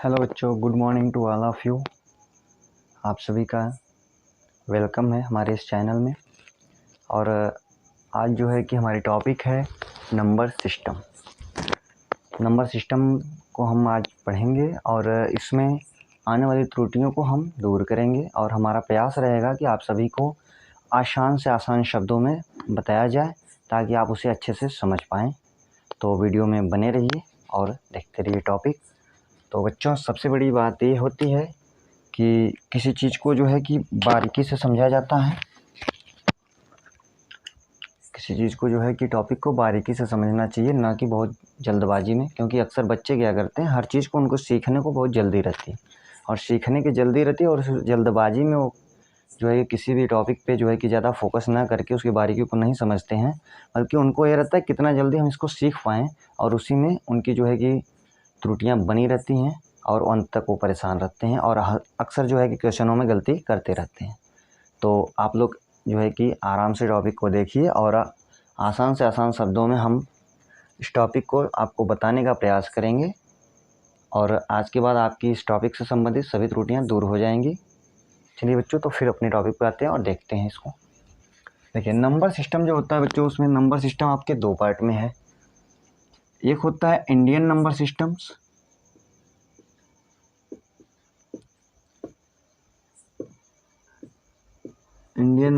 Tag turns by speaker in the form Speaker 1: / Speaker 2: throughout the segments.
Speaker 1: Hello बच्चों, good morning to all of you. आप सभी का वेलकम है हमारे इस चैनल में। और आज जो है कि हमारी टॉपिक है नंबर सिस्टम। नंबर सिस्टम को हम आज पढ़ेंगे और इसमें आने वाली त्रुटियों को हम दूर करेंगे और हमारा प्रयास रहेगा कि आप सभी को आसान से आसान शब्दों में बताया जाए ताकि आप उसे अच्छे से समझ पाएँ। तो वीडियो में बने रहिए और देखते रहिए टॉपिक। तो बच्चों, सबसे बड़ी बात ये होती है कि किसी चीज़ को जो है कि बारीकी से समझा जाता है। किसी चीज़ को जो है कि टॉपिक को बारीकी से समझना चाहिए, ना कि बहुत जल्दबाजी में, क्योंकि अक्सर बच्चे क्या करते हैं, हर चीज़ को उनको सीखने को बहुत जल्दी रहती है और सीखने की जल्दी रहती है और उस जल्दबाजी में वो जो है किसी भी टॉपिक पे जो है कि ज़्यादा फोकस ना करके उसकी बारीकी को नहीं समझते हैं, बल्कि उनको ये रहता है कितना जल्दी हम इसको सीख पाएँ, और उसी में उनकी जो है कि त्रुटियाँ बनी रहती हैं और अंत तक वो परेशान रहते हैं और अक्सर जो है कि क्वेश्चनों में गलती करते रहते हैं। तो आप लोग जो है कि आराम से टॉपिक को देखिए और आसान से आसान शब्दों में हम इस टॉपिक को आपको बताने का प्रयास करेंगे और आज के बाद आपकी इस टॉपिक से संबंधित सभी त्रुटियां दूर हो जाएंगी। चलिए बच्चों, तो फिर अपने टॉपिक पे आते हैं और देखते हैं इसको। देखिए, नंबर सिस्टम जो होता है बच्चों, उसमें नंबर सिस्टम आपके दो पार्ट में है। एक होता है Indian number systems, Indian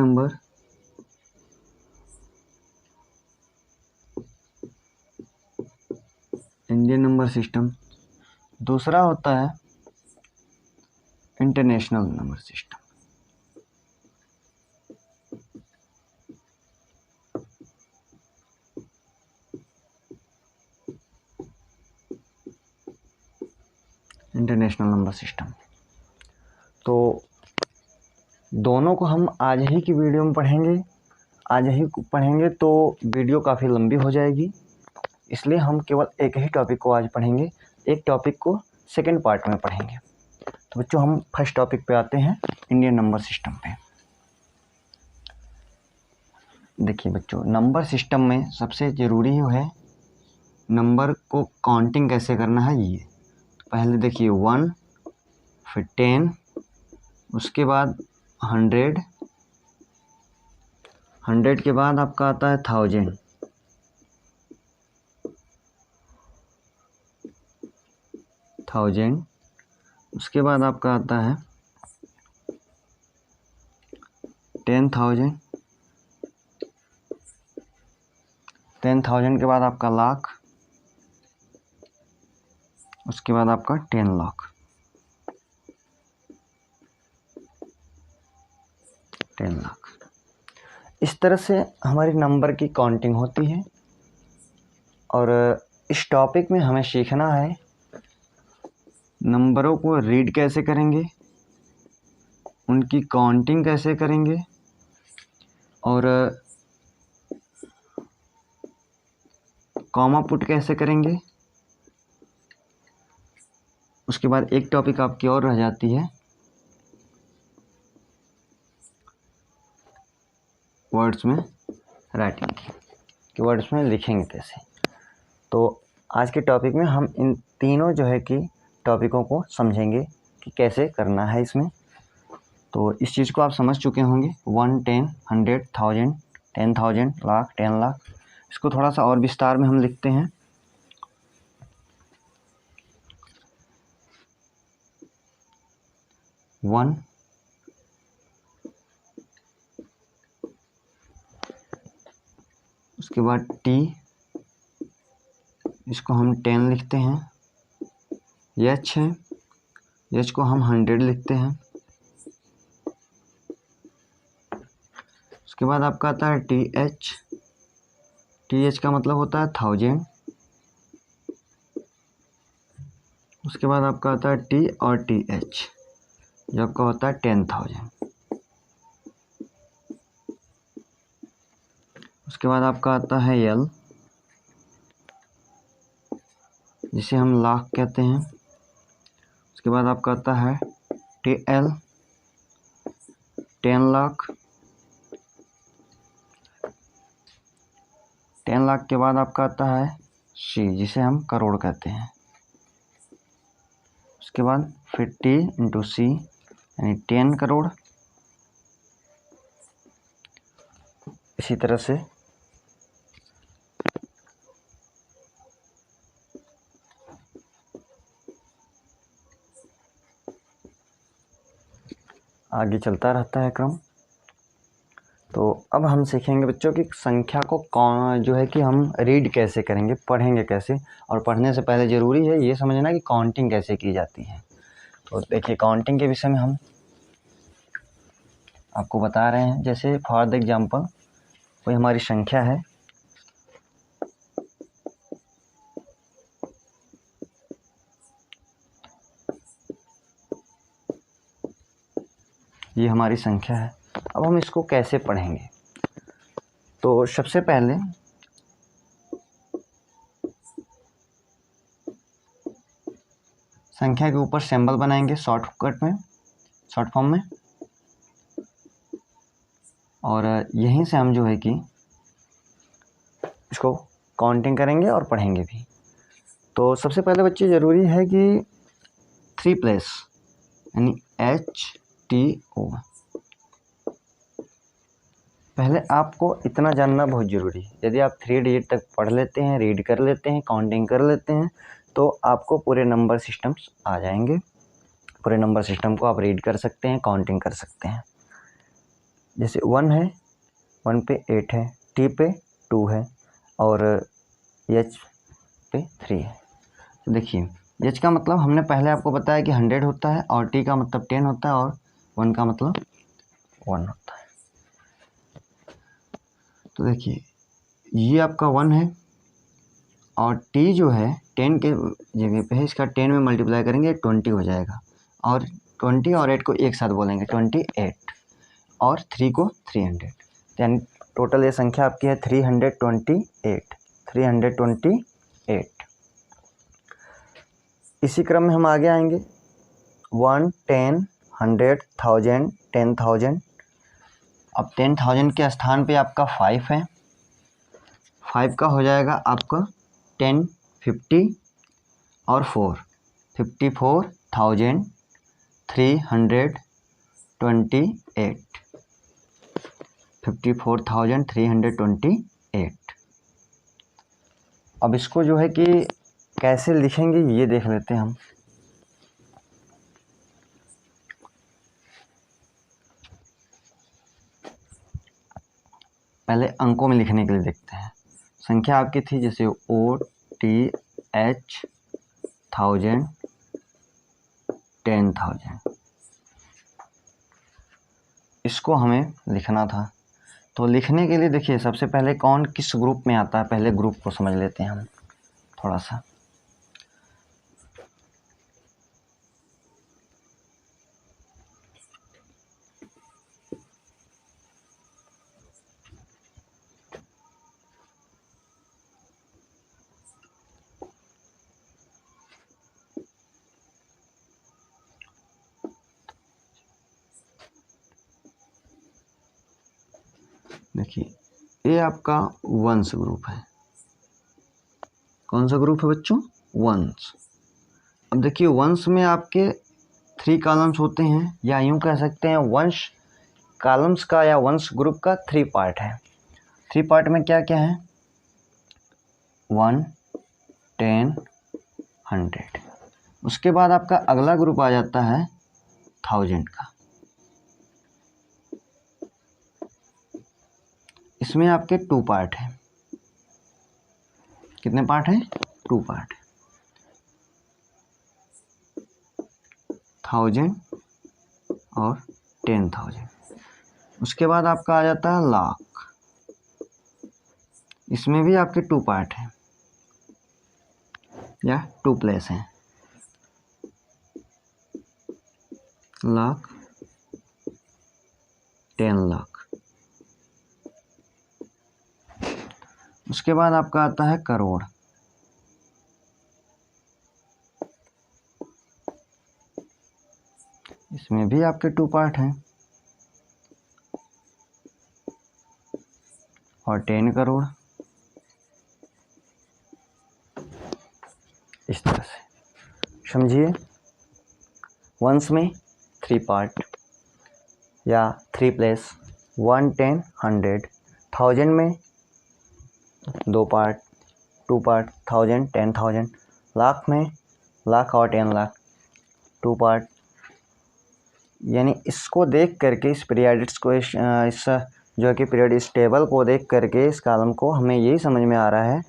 Speaker 1: number system. दूसरा होता है international number system. International number system. तो दोनों को हम आज ही की वीडियो में पढ़ेंगे। आज ही पढ़ेंगे तो वीडियो काफ़ी लंबी हो जाएगी, इसलिए हम केवल एक ही टॉपिक को आज पढ़ेंगे, एक टॉपिक को सेकंड पार्ट में पढ़ेंगे। तो बच्चों, हम फर्स्ट टॉपिक पे आते हैं, इंडियन नंबर सिस्टम पे। देखिए बच्चों, नंबर सिस्टम में सबसे ज़रूरी है नंबर को काउंटिंग कैसे करना है। ये तो पहले देखिए 1, फिर 10, उसके बाद 100, 100 के बाद आपका आता है 1000, 1000, उसके बाद आपका आता है 10,000, 10,000 के बाद आपका लाख, उसके बाद आपका 10 लाख, 10 लाख। इस तरह से हमारी नंबर की काउंटिंग होती है और इस टॉपिक में हमें सीखना है नंबरों को रीड कैसे करेंगे, उनकी काउंटिंग कैसे करेंगे और कॉमा पुट कैसे करेंगे। उसके बाद एक टॉपिक आपकी और रह जाती है वर्ड्स में राइटिंग की, कि वर्ड्स में लिखेंगे कैसे। तो आज के टॉपिक में हम इन तीनों जो है कि टॉपिकों को समझेंगे कि कैसे करना है इसमें। तो इस चीज़ को आप समझ चुके होंगे, 1, 10, 100, 1000, 10,000, लाख, 10 लाख। इसको थोड़ा सा और विस्तार में हम लिखते हैं। 1, उसके बाद T, इसको हम 10 लिखते हैं। H है, H को हम 100 लिखते हैं। उसके बाद आपका आता है TH, TH का मतलब होता है 1000। उसके बाद आपका आता है T और TH, जो आपका होता है 10,000। उसके बाद आपका आता है L, जिसे हम लाख कहते हैं। उसके बाद आपका आता है TL, 10 लाख। 10 लाख के बाद आपका आता है C, जिसे हम करोड़ कहते हैं। उसके बाद फिर T इंटू C यानी 10 करोड़। इसी तरह से आगे चलता रहता है क्रम। तो अब हम सीखेंगे बच्चों की संख्या को कौन जो है कि हम रीड कैसे करेंगे, पढ़ेंगे कैसे, और पढ़ने से पहले ज़रूरी है ये समझना कि काउंटिंग कैसे की जाती है। तो देखिए काउंटिंग के विषय में हम आपको बता रहे हैं। जैसे फॉर द एग्जांपल कोई हमारी संख्या है, ये हमारी संख्या है। अब हम इसको कैसे पढ़ेंगे? तो सबसे पहले संख्या के ऊपर सिंबल बनाएंगे शॉर्टकट में, शॉर्ट फॉर्म में, और यहीं से हम जो है कि इसको काउंटिंग करेंगे और पढ़ेंगे भी। तो सबसे पहले बच्चे ज़रूरी है कि 3 प्लेस यानी HTO। पहले आपको इतना जानना बहुत ज़रूरी है। यदि आप 3 डिजिट तक पढ़ लेते हैं, रीड कर लेते हैं, काउंटिंग कर लेते हैं, तो आपको पूरे नंबर सिस्टम्स आ जाएंगे। पूरे नंबर सिस्टम को आप रीड कर सकते हैं, काउंटिंग कर सकते हैं। जैसे 1 है, 1 पे 8 है, T पे 2 है और H पे 3 है। तो देखिए H का मतलब हमने पहले आपको बताया कि 100 होता है, और T का मतलब 10 होता है, और 1 का मतलब 1 होता है। तो देखिए ये आपका 1 है, और T जो है 10 के जगह पे है, इसका 10 में मल्टीप्लाई करेंगे 20 हो जाएगा, और 20 और 8 को एक साथ बोलेंगे 28, और 3 को 300, यानी टोटल ये संख्या आपकी है 328। इसी क्रम में हम आगे आएंगे 1, 10, 100, 1000, 10,000। अब 10,000 के स्थान पे आपका 5 है, 5 का हो जाएगा आपका 10, 50 और 4, 54,328, 54,328। अब इसको जो है कि कैसे लिखेंगे ये देख लेते हैं हम। पहले अंकों में लिखने के लिए देखते हैं। संख्या आपकी थी जैसे OTH 1000, 10,000, इसको हमें लिखना था। तो लिखने के लिए देखिए सबसे पहले कौन किस ग्रुप में आता है, पहले ग्रुप को समझ लेते हैं हम थोड़ा सा। देखिए ये आपका वंश ग्रुप है। कौन सा ग्रुप है बच्चों? वंश। अब देखिए वंश में आपके 3 कॉलम्स होते हैं, या यूं कह सकते हैं वंश कॉलम्स का या वंश ग्रुप का 3 पार्ट है। 3 पार्ट में क्या क्या है? 1, 10, 100। उसके बाद आपका अगला ग्रुप आ जाता है 1000 का। इसमें आपके 2 पार्ट हैं। कितने पार्ट हैं? 2 पार्ट। 1000 और 10,000। उसके बाद आपका आ जाता है लाख। इसमें भी आपके 2 पार्ट हैं या 2 प्लेस हैं। लाख, 10 लाख। उसके बाद आपका आता है करोड़। इसमें भी आपके 2 पार्ट हैं और 10 करोड़। इस तरह से समझिए। वंस में 3 पार्ट या 3 प्लेस, 1, 10, 100। 1000 में 2 पार्ट, 2 पार्ट, 1000, 10,000। लाख में लाख और 10 लाख, 2 पार्ट। यानी इसको देख करके, इस पीरियड्स को, इस जो है कि पीरियड, इस टेबल को देख करके, इस कॉलम को, हमें यही समझ में आ रहा है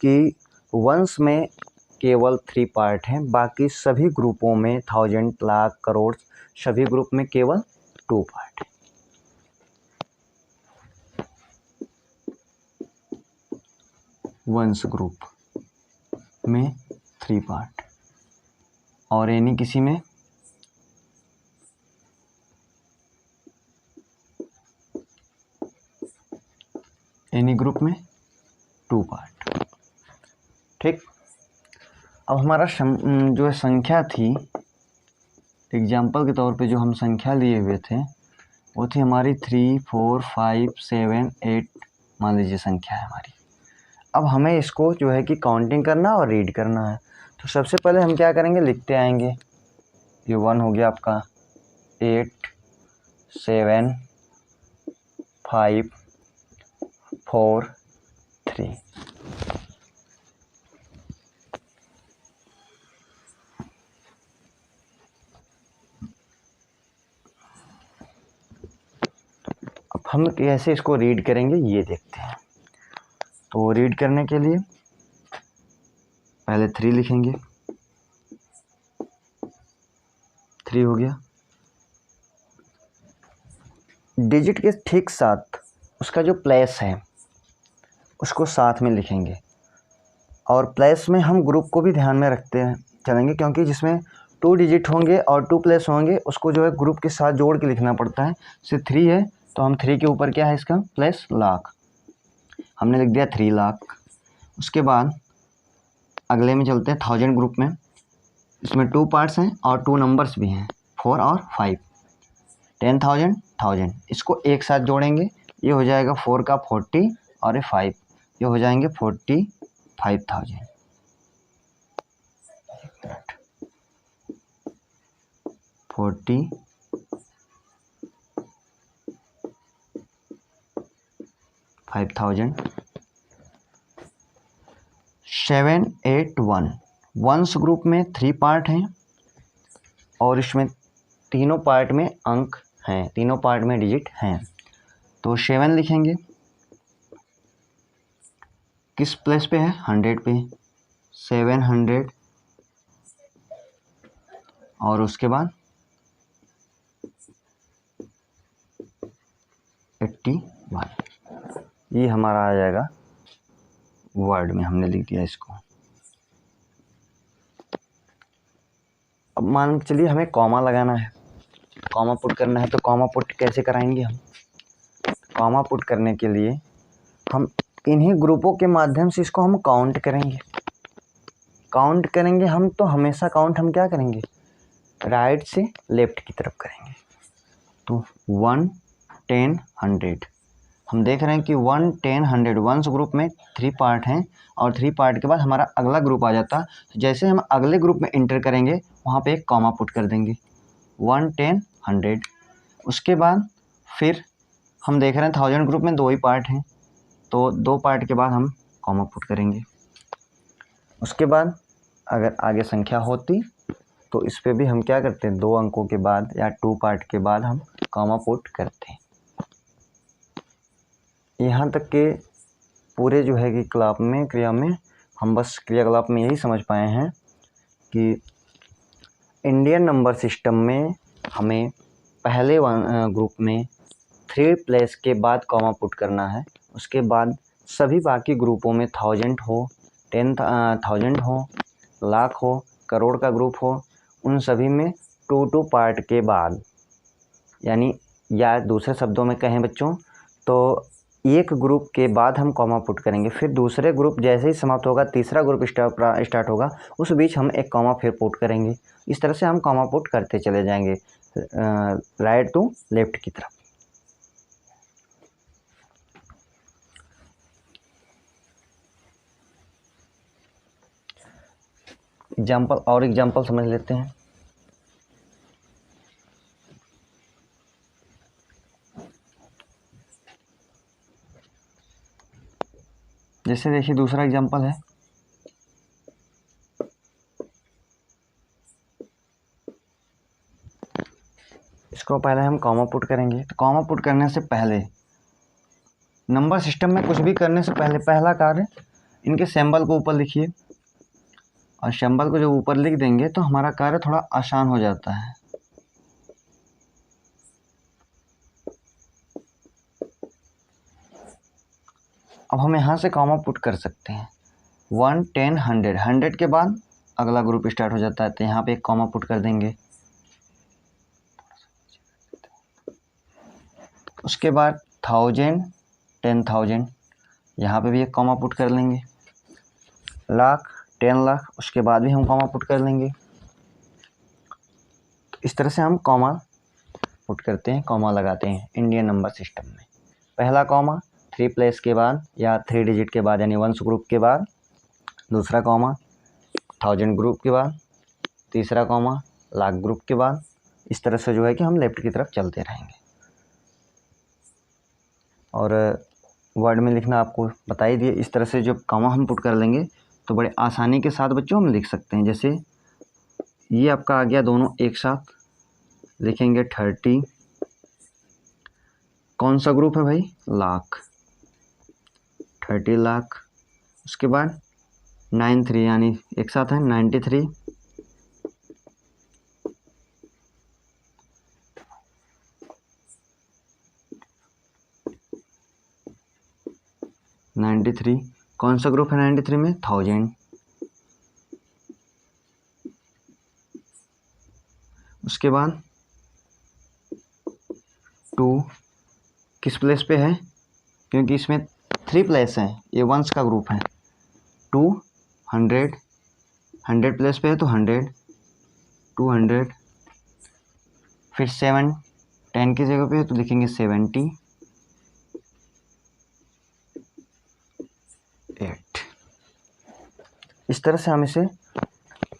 Speaker 1: कि वंस में केवल 3 पार्ट हैं, बाकी सभी ग्रुपों में 1000, लाख, करोड़, सभी ग्रुप में केवल 2 पार्ट हैं। वंस ग्रुप में 3 पार्ट और एनी किसी में एनी ग्रुप में 2 पार्ट। ठीक। अब हमारा जो संख्या थी, एग्जाम्पल के तौर पे जो हम संख्या लिए हुए थे वो थी हमारी 3, 4, 5, 7, 8 मान लीजिए संख्या है हमारी। अब हमें इसको जो है कि काउंटिंग करना और रीड करना है। तो सबसे पहले हम क्या करेंगे, लिखते आएंगे। ये 1 हो गया आपका, 8, 7, 5, 4, 3। अब हम कैसे इसको रीड करेंगे ये देखते हैं। तो रीड करने के लिए पहले 3 लिखेंगे। 3 हो गया। डिजिट के ठीक साथ उसका जो प्लेस है उसको साथ में लिखेंगे, और प्लेस में हम ग्रुप को भी ध्यान में रखते हैं चलेंगे, क्योंकि जिसमें 2 डिजिट होंगे और 2 प्लेस होंगे उसको जो है ग्रुप के साथ जोड़ के लिखना पड़ता है। जैसे 3 है तो हम 3 के ऊपर क्या है इसका प्लेस, लाख, हमने लिख दिया 3 लाख। उसके बाद अगले में चलते हैं 1000 ग्रुप में। इसमें 2 पार्ट्स हैं और 2 नंबर्स भी हैं, 4 और 5। 10,000, 1000, इसको एक साथ जोड़ेंगे, ये हो जाएगा 4 का 40 और ये 5, ये हो जाएंगे 45,000। 45,000। 7, 8, 1 वंस ग्रुप में 3 पार्ट हैं और इसमें तीनों पार्ट में अंक हैं, तीनों पार्ट में डिजिट हैं। तो 7 लिखेंगे, किस प्लेस पे है, 100 पे, 700। और उसके बाद 81, ये हमारा आ जाएगा वर्ड में, हमने लिख दिया इसको। अब मान के चलिए हमें कॉमा लगाना है, कॉमा पुट करना है। तो कॉमा पुट कैसे कराएंगे हम? कॉमा पुट करने के लिए हम इन्हीं ग्रुपों के माध्यम से इसको हम काउंट करेंगे। काउंट करेंगे हम तो हमेशा काउंट हम क्या करेंगे, राइट से लेफ्ट की तरफ करेंगे। तो 1, 10, 100 हम देख रहे हैं कि 1, 10, 100 वंस ग्रुप में 3 पार्ट हैं और 3 पार्ट के बाद हमारा अगला ग्रुप आ जाता। तो जैसे हम अगले ग्रुप में इंटर करेंगे वहाँ पे एक कॉमा पुट कर देंगे, 1, 10, 100। उसके बाद फिर हम देख रहे हैं 1000 ग्रुप में 2 ही पार्ट हैं, तो 2 पार्ट के बाद हम कॉमा पुट करेंगे। उसके बाद अगर आगे संख्या होती तो इस पे भी हम क्या करते हैं, 2 अंकों के बाद या 2 पार्ट के बाद हम कॉमा पुट करते हैं। यहाँ तक के पूरे जो है कि क्रिया में हम बस क्रियाकलाप में यही समझ पाए हैं कि इंडियन नंबर सिस्टम में हमें पहले ग्रुप में 3 प्लेस के बाद कॉमा पुट करना है। उसके बाद सभी बाकी ग्रुपों में 1000 हो, 10,000 हो, लाख हो, करोड़ का ग्रुप हो, उन सभी में 2 पार्ट के बाद, यानी या दूसरे शब्दों में कहें बच्चों तो एक ग्रुप के बाद हम कॉमा पुट करेंगे। फिर दूसरे ग्रुप जैसे ही समाप्त होगा, तीसरा ग्रुप स्टार्ट होगा, उस बीच हम एक कॉमा फिर पुट करेंगे। इस तरह से हम कॉमा पुट करते चले जाएंगे राइट टू लेफ्ट की तरफ। एग्जाम्पल समझ लेते हैं। जैसे देखिए दूसरा एग्जांपल है, इसको पहले हम कॉमा पुट करेंगे। तो कॉमा पुट करने से पहले नंबर सिस्टम में कुछ भी करने से पहले पहला कार्य इनके सिंबल को ऊपर लिखिए, और सिंबल को जब ऊपर लिख देंगे तो हमारा कार्य थोड़ा आसान हो जाता है। अब हम यहाँ से कॉमा पुट कर सकते हैं 1, 10, 100। 100 के बाद अगला ग्रुप स्टार्ट हो जाता है, तो यहाँ पे एक कॉमा पुट कर देंगे। उसके बाद 1000, 10,000, यहाँ पे भी एक कॉमा पुट कर लेंगे। लाख, 10 लाख, उसके बाद भी हम कॉमा पुट कर लेंगे। तो इस तरह से हम कॉमा पुट करते हैं, कॉमा लगाते हैं इंडियन नंबर सिस्टम में। पहला कॉमा 3 प्लेस के बाद या 3 डिजिट के बाद, यानी 1 ग्रुप के बाद। दूसरा कॉमा 1000 ग्रुप के बाद। तीसरा कॉमा लाख ग्रुप के बाद। इस तरह से जो है कि हम लेफ्ट की तरफ चलते रहेंगे। और वर्ड में लिखना आपको बता ही दिए। इस तरह से जब कॉमा हम पुट कर लेंगे तो बड़े आसानी के साथ बच्चों हम लिख सकते हैं। जैसे ये आपका आ गया, दोनों एक साथ लिखेंगे 30। कौन सा ग्रुप है भाई? लाख, 30 लाख। उसके बाद 93, यानी एक साथ है 93। कौन सा ग्रुप है 93 में? 1000। उसके बाद 2 किस प्लेस पे है? क्योंकि इसमें 3 प्लेस हैं, ये वंस का ग्रुप है। 2, 100, 100 प्लेस पे है तो 100, 200। फिर 7, 10 की जगह पे है तो लिखेंगे 70, 8। इस तरह से हम इसे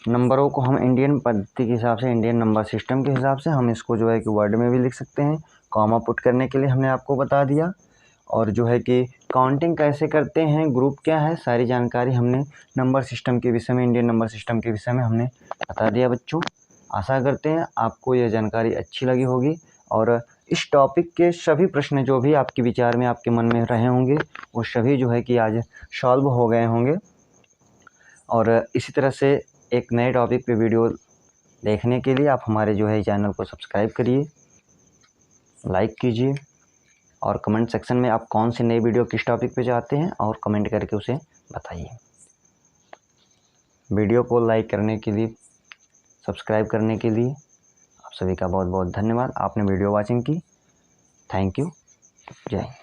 Speaker 1: नंबरों को हम इंडियन पद्धति के हिसाब से, इंडियन नंबर सिस्टम के हिसाब से हम इसको जो है कि वर्ड में भी लिख सकते हैं। कॉमा पुट करने के लिए हमने आपको बता दिया, और जो है कि काउंटिंग कैसे करते हैं, ग्रुप क्या है, सारी जानकारी हमने नंबर सिस्टम के विषय में, इंडियन नंबर सिस्टम के विषय में हमने बता दिया बच्चों। आशा करते हैं आपको यह जानकारी अच्छी लगी होगी, और इस टॉपिक के सभी प्रश्न जो भी आपके विचार में, आपके मन में रहे होंगे, वो सभी जो है कि आज सॉल्व हो गए होंगे। और इसी तरह से एक नए टॉपिक पे वीडियो देखने के लिए आप हमारे जो है चैनल को सब्सक्राइब करिए, लाइक कीजिए, और कमेंट सेक्शन में आप कौन सी नई वीडियो किस टॉपिक पे चाहते हैं और कमेंट करके उसे बताइए। वीडियो को लाइक करने के लिए, सब्सक्राइब करने के लिए आप सभी का बहुत बहुत धन्यवाद। आपने वीडियो वॉचिंग की। Thank you. जय हिंद।